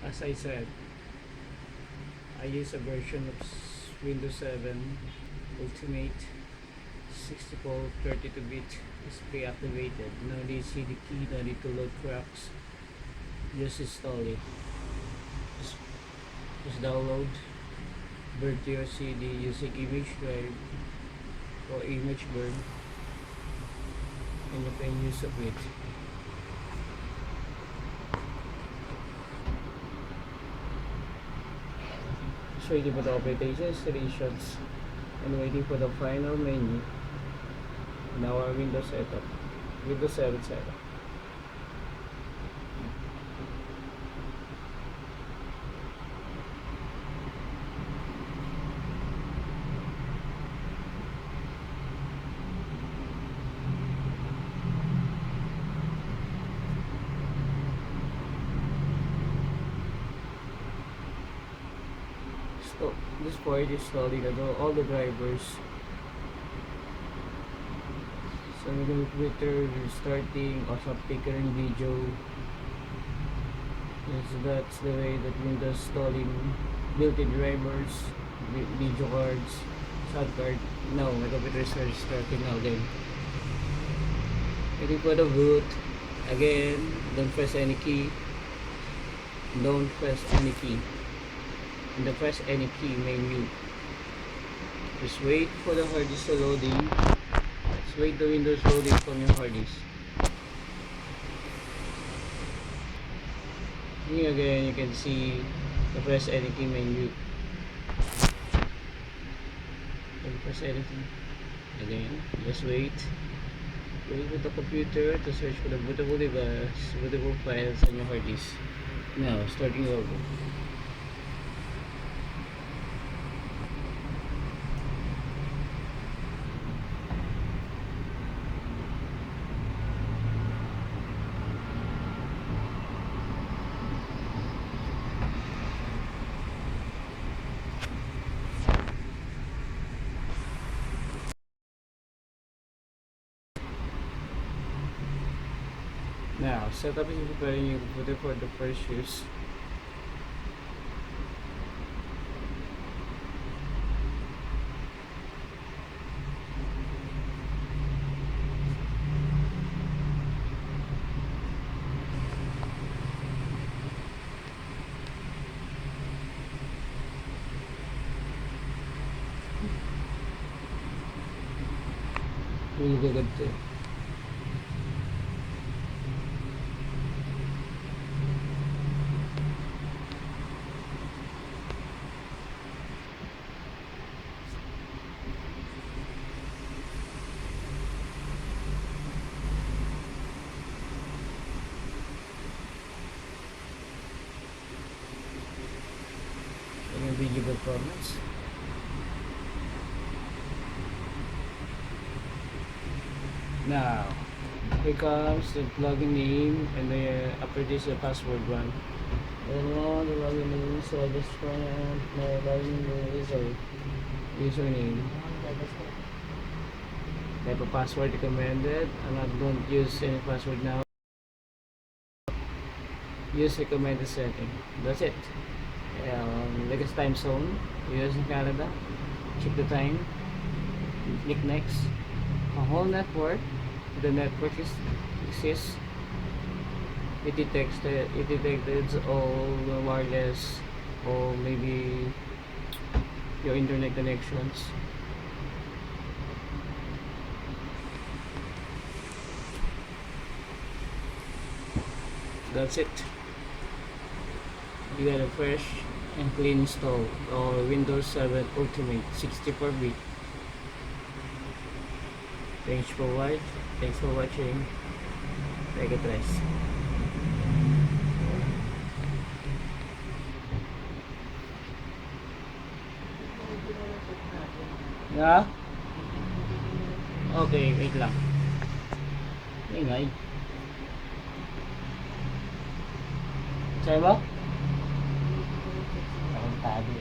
As I said, I use a version of Windows 7 Ultimate 64 32-bit is pre-activated. No need CD key, no need to load cracks. Just install it. Just download, burn to your CD using image drive or image burn, and you can use of it. Just waiting for the application installations and waiting for the final menu in our Windows setup, Windows 7 setup. So this part is installing all the drivers. So we're going to Twitter, restarting, also flickering video. Yes, that's the way that Windows installing built-in drivers, video cards, sound card. No, my computer is restarting now then. Waiting for the boot. Again, don't press any key. Don't press any key. And the press any key menu. Just wait for the hard disk to loading. Just wait the Windows loading from your hard disk. Here again, you can see the press any key menu. And press any key. Again, just wait. Wait with the computer to search for the bootable device, bootable files on your hard disk. Now, starting over. Now, setup is preparing your computer for the first use. Really good too. Yung video performance. Now, here comes the login name, and after this the password one. And now the login name, so I just want my login name is our username. Type of password recommended. I don't use any password now. Use recommended setting. That's it. Latest time zone. US in Canada. Check the time. Click next. A whole network. The network exists. It detects all the wireless or maybe your internet connections. That's it. You got a fresh and clean install or Windows 7 Ultimate 64-bit. Thanks for watching. Take a rest. Yeah? Okay, wait lang. Ingay. Sa'yo ba? Akong tabi.